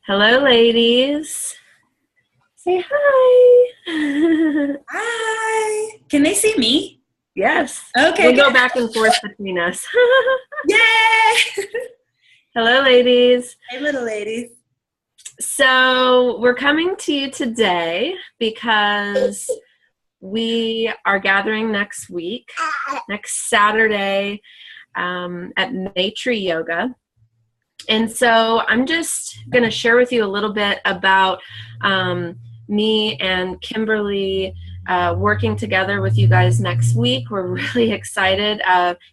Hello, ladies. Say hi. Hi. Can they see me? Yes. Okay. We'll go back and forth between us. Yay! Hello, ladies. Hey, little ladies. So we're coming to you today because we are gathering next week, next Saturday, at Maitri Yoga. And so I'm just going to share with you a little bit about me and Kimberly working together with you guys next week. We're really excited.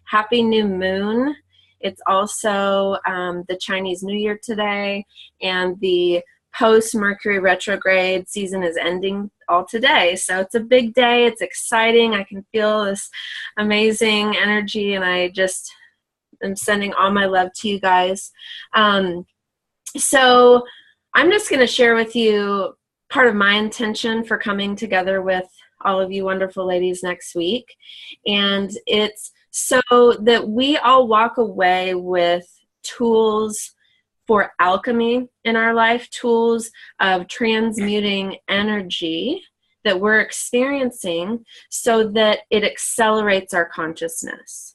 Happy New Moon. It's also the Chinese New Year today, and the post-Mercury retrograde season is ending all today. So it's a big day. It's exciting. I can feel this amazing energy, and I'm sending all my love to you guys. So I'm just going to share with you part of my intention for coming together with all of you wonderful ladies next week. And it's so that we all walk away with tools for alchemy in our life, tools of transmuting energy that we're experiencing so that it accelerates our consciousness.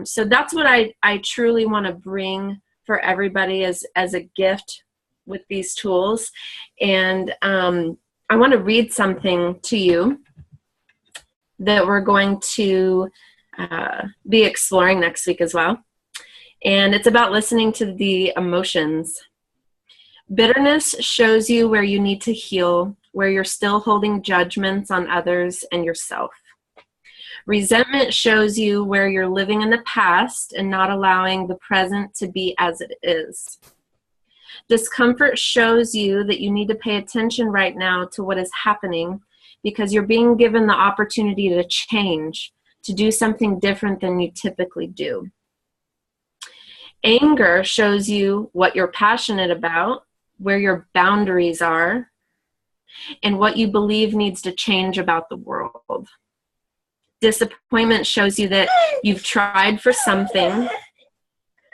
So that's what I truly want to bring for everybody as a gift with these tools. And I want to read something to you that we're going to be exploring next week as well. And it's about listening to the emotions. Bitterness shows you where you need to heal, where you're still holding judgments on others and yourself. Resentment shows you where you're living in the past and not allowing the present to be as it is. Discomfort shows you that you need to pay attention right now to what is happening because you're being given the opportunity to change, to do something different than you typically do. Anger shows you what you're passionate about, where your boundaries are, and what you believe needs to change about the world. Disappointment shows you that you've tried for something,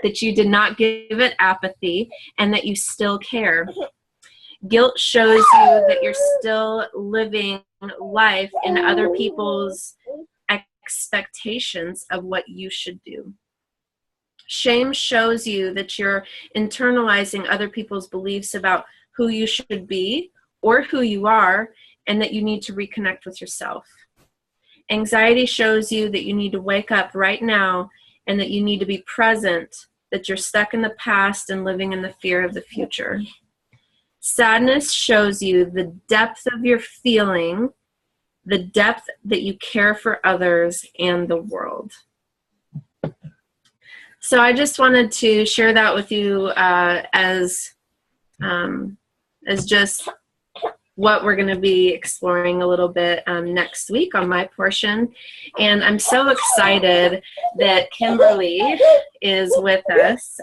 that you did not give it apathy, and that you still care. Guilt shows you that you're still living life in other people's expectations of what you should do. Shame shows you that you're internalizing other people's beliefs about who you should be or who you are, and that you need to reconnect with yourself. Anxiety shows you that you need to wake up right now and that you need to be present, that you're stuck in the past and living in the fear of the future. Sadness shows you the depth of your feeling, the depth that you care for others and the world. So I just wanted to share that with you as just what we're going to be exploring a little bit next week on my portion. And I'm so excited that Kimberly is with us.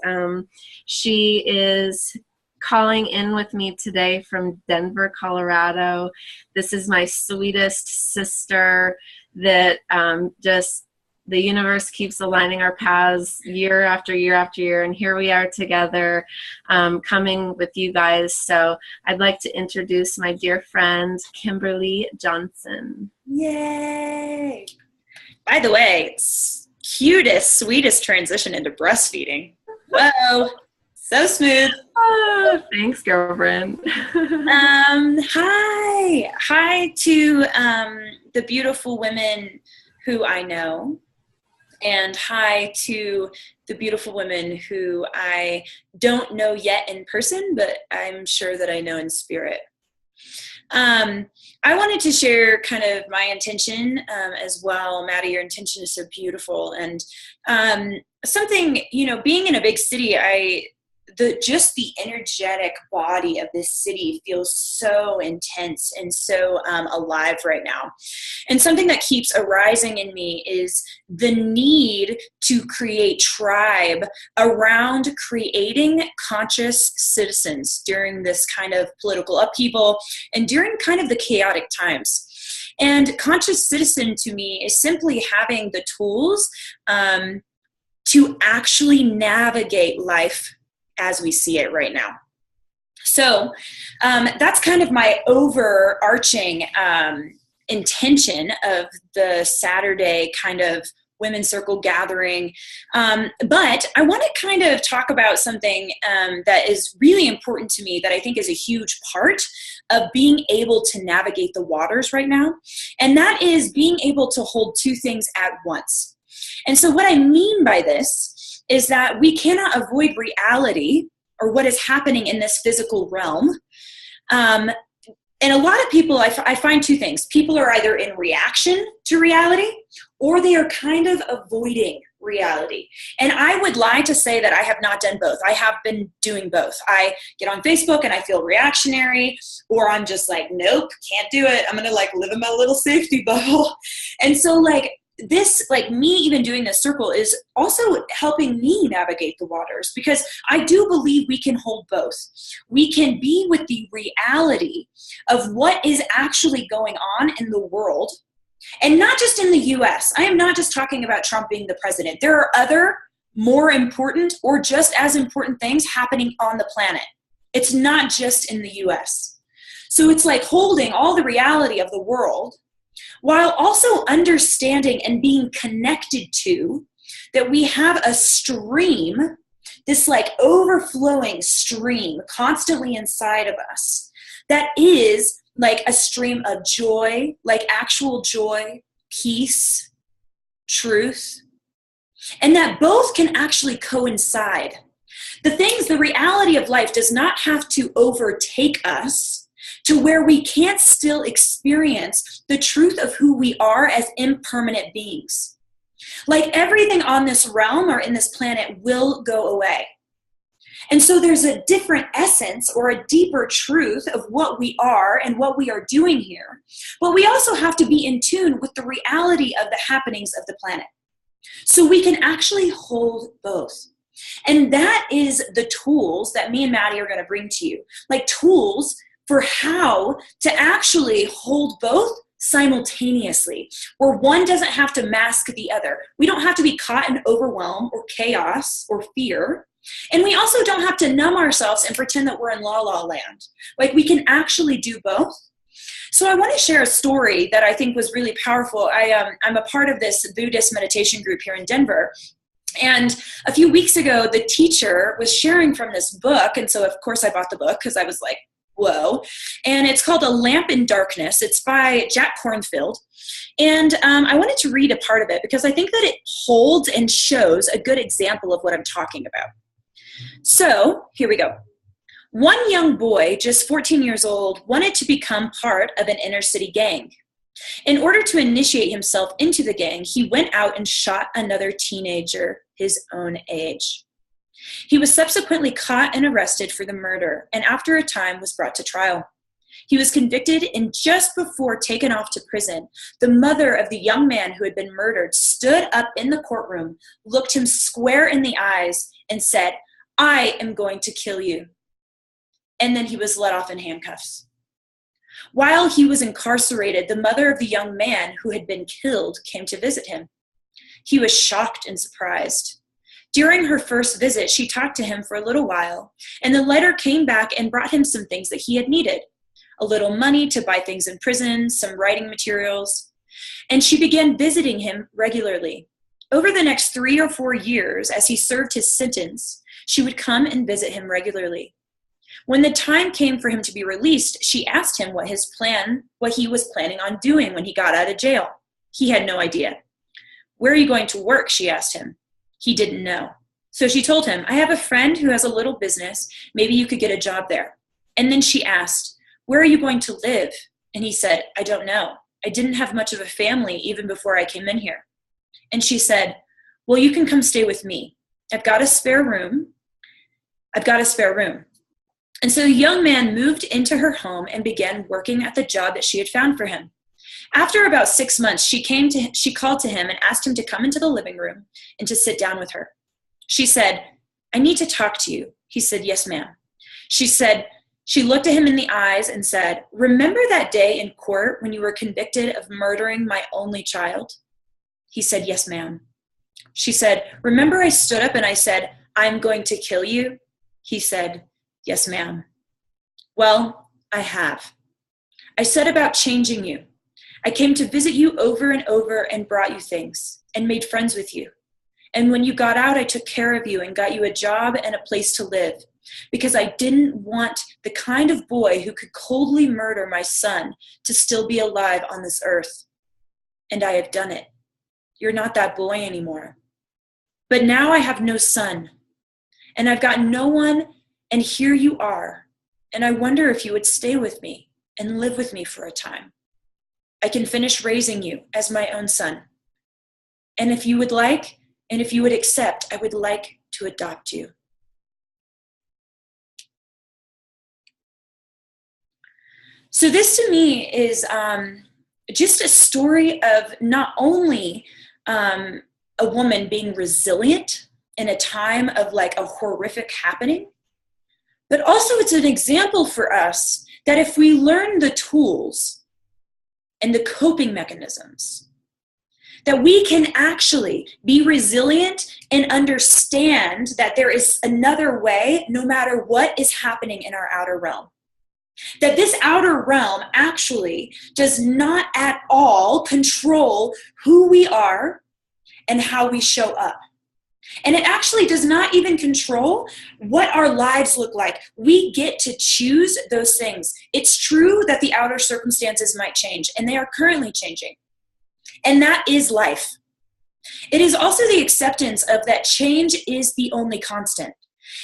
She is calling in with me today from Denver, Colorado. This is my sweetest sister that just the universe keeps aligning our paths year after year after year, and here we are together coming with you guys. So I'd like to introduce my dear friend, Kimberly Johnson. Yay! By the way, it's cutest, sweetest transition into breastfeeding. Whoa! So smooth. Oh, thanks, girlfriend. Hi to the beautiful women who I know. And hi to the beautiful women who I don't know yet in person, but I'm sure that I know in spirit. I wanted to share kind of my intention as well. Maddie, your intention is so beautiful. And something, being in a big city, just the energetic body of this city feels so intense and so alive right now. And something that keeps arising in me is the need to create tribe around creating conscious citizens during this kind of political upheaval and during kind of the chaotic times. And conscious citizen to me is simply having the tools to actually navigate life as we see it right now. So that's kind of my overarching intention of the Saturday kind of women's circle gathering. But I want to kind of talk about something that is really important to me that I think is a huge part of being able to navigate the waters right now. And that is being able to hold two things at once. And so what I mean by this is that we cannot avoid reality or what is happening in this physical realm. And a lot of people, I find two things. People are either in reaction to reality or they are kind of avoiding reality. And I would lie to say that I have not done both. I have been doing both. I get on Facebook and I feel reactionary, or I'm just like, nope, can't do it. I'm going to like live in my little safety bubble. And so like this, like me even doing this circle is also helping me navigate the waters, because I do believe we can hold both. We can be with the reality of what is actually going on in the world, and not just in the US. I am not just talking about Trump being the president. There are other more important or just as important things happening on the planet. It's not just in the US. So it's like holding all the reality of the world while also understanding and being connected to that we have a stream, this like overflowing stream constantly inside of us that is like a stream of joy, like actual joy, peace, truth, and that both can actually coincide. The reality of life does not have to overtake us to where we can't still experience the truth of who we are as impermanent beings. Like everything on this realm or in this planet will go away. And so there's a different essence or a deeper truth of what we are and what we are doing here. But we also have to be in tune with the reality of the happenings of the planet. So we can actually hold both. And that is the tools that me and Maddie are going to bring to you. Like tools for how to actually hold both simultaneously, where one doesn't have to mask the other. We don't have to be caught in overwhelm or chaos or fear. And we also don't have to numb ourselves and pretend that we're in la la land. Like we can actually do both. So I want to share a story that I think was really powerful. I'm a part of this Buddhist meditation group here in Denver. And a few weeks ago, the teacher was sharing from this book. And so of course I bought the book because I was like, whoa. And it's called A Lamp in Darkness. It's by Jack Kornfield. And I wanted to read a part of it because I think that it holds and shows a good example of what I'm talking about. So here we go. One young boy, just 14 years old, wanted to become part of an inner city gang. In order to initiate himself into the gang, he went out and shot another teenager his own age. He was subsequently caught and arrested for the murder, and after a time was brought to trial. He was convicted, and just before taken off to prison, the mother of the young man who had been murdered stood up in the courtroom, looked him square in the eyes, and said, "I am going to kill you." And then he was let off in handcuffs. While he was incarcerated, the mother of the young man who had been killed came to visit him. He was shocked and surprised. During her first visit, she talked to him for a little while, and the letter came back and brought him some things that he had needed. A little money to buy things in prison, some writing materials, and she began visiting him regularly. Over the next 3 or 4 years, as he served his sentence, she would come and visit him regularly. When the time came for him to be released, she asked him what he was planning on doing when he got out of jail. He had no idea. "Where are you going to work?" she asked him. He didn't know. So she told him, "I have a friend who has a little business. Maybe you could get a job there." And then she asked, "Where are you going to live?" And he said, "I don't know. I didn't have much of a family even before I came in here." And she said, "Well, you can come stay with me. I've got a spare room. And so the young man moved into her home and began working at the job that she had found for him. After about 6 months, she called to him and asked him to come into the living room and to sit down with her. She said, "I need to talk to you." He said, "Yes, ma'am." She looked at him in the eyes and said, "Remember that day in court when you were convicted of murdering my only child?" He said, "Yes, ma'am." She said, "Remember I stood up and I said, 'I'm going to kill you'?" He said, "Yes, ma'am." Well, I have. I set about changing you. I came to visit you over and over and brought you things and made friends with you. And when you got out, I took care of you and got you a job and a place to live, because I didn't want the kind of boy who could coldly murder my son to still be alive on this earth. And I have done it. You're not that boy anymore. But now I have no son, and I've got no one, and here you are. And I wonder if you would stay with me and live with me for a time. I can finish raising you as my own son. And if you would like, and if you would accept, I would like to adopt you. So this to me is just a story of not only a woman being resilient in a time of like a horrific happening, but also it's an example for us that if we learn the tools and the coping mechanisms, that we can actually be resilient and understand that there is another way no matter what is happening in our outer realm. That this outer realm actually does not at all control who we are and how we show up. And it actually does not even control what our lives look like. We get to choose those things. It's true that the outer circumstances might change, and they are currently changing. And that is life. It is also the acceptance of that change is the only constant.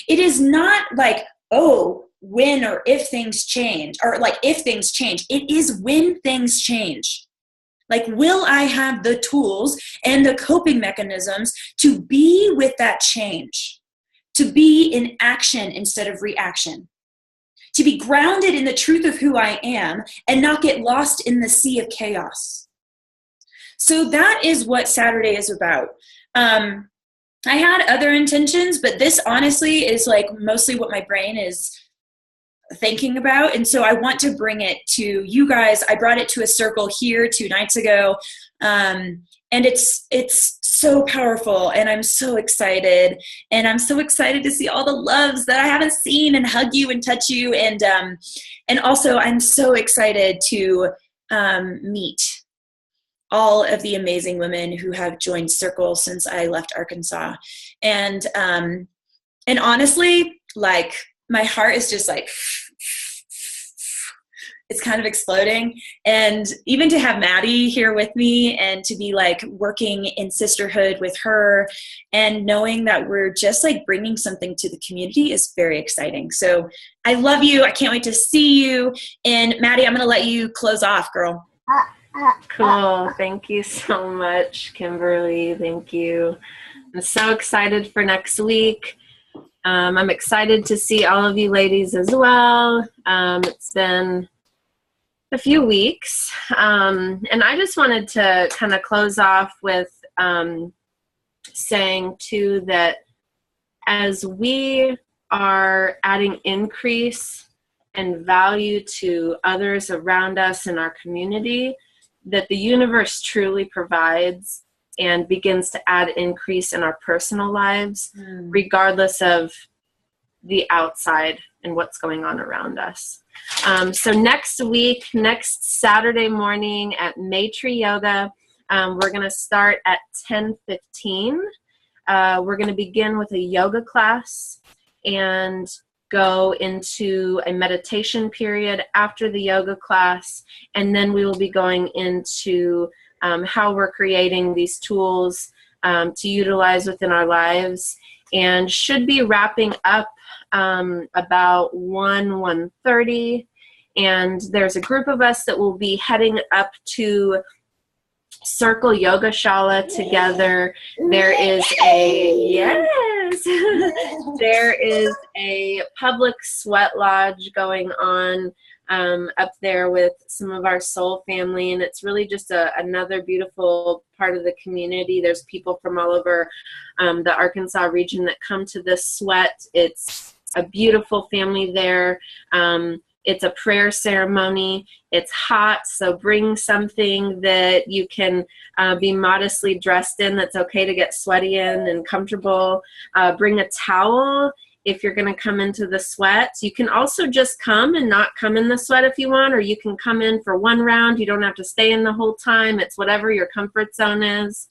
It is not like, oh, when or if things change, or like if things change. It is when things change. Like, will I have the tools and the coping mechanisms to be with that change, to be in action instead of reaction, to be grounded in the truth of who I am and not get lost in the sea of chaos? So that is what Saturday is about. I had other intentions, but this honestly is like mostly what my brain is thinking about. And so I want to bring it to you guys. I brought it to a circle here 2 nights ago. And it's so powerful, and I'm so excited. And I'm so excited to see all the loves that I haven't seen and hug you and touch you. And also I'm so excited to meet all of the amazing women who have joined Circle since I left Arkansas. And honestly, like, my heart is just like, it's kind of exploding. And even to have Maddie here with me and to be like working in sisterhood with her and knowing that we're just like bringing something to the community is very exciting. So I love you. I can't wait to see you. And Maddie, I'm going to let you close off, girl. Cool. Thank you so much, Kimberly. Thank you. I'm so excited for next week. I'm excited to see all of you ladies as well. It's been a few weeks. And I just wanted to kind of close off with saying too that as we are adding increase and value to others around us in our community, that the universe truly provides and begins to add increase in our personal lives, regardless of the outside and what's going on around us. So next week, next Saturday morning at Maitri Yoga, we're going to start at 10:15. We're going to begin with a yoga class and go into a meditation period after the yoga class, and then we will be going into how we're creating these tools to utilize within our lives, and should be wrapping up about 1:30. And there's a group of us that will be heading up to Circle Yoga Shala together. There is there is a public sweat lodge going on up there with some of our soul family, and it's really just another beautiful part of the community. There's people from all over the Arkansas region that come to this sweat. It's a beautiful family there. It's a prayer ceremony. It's hot, so bring something that you can be modestly dressed in that's okay to get sweaty in and comfortable. Bring a towel if you're going to come into the sweats. You can also just come and not come in the sweat if you want, or you can come in for one round. You don't have to stay in the whole time. It's whatever your comfort zone is.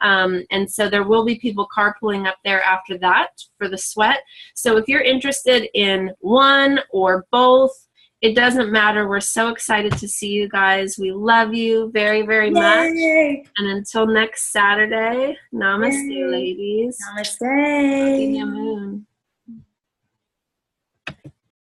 And so there will be people carpooling up there after that for the sweat. So if you're interested in one or both, it doesn't matter. We're so excited to see you guys. We love you very, very much. And until next Saturday, namaste, ladies. Namaste. Moon.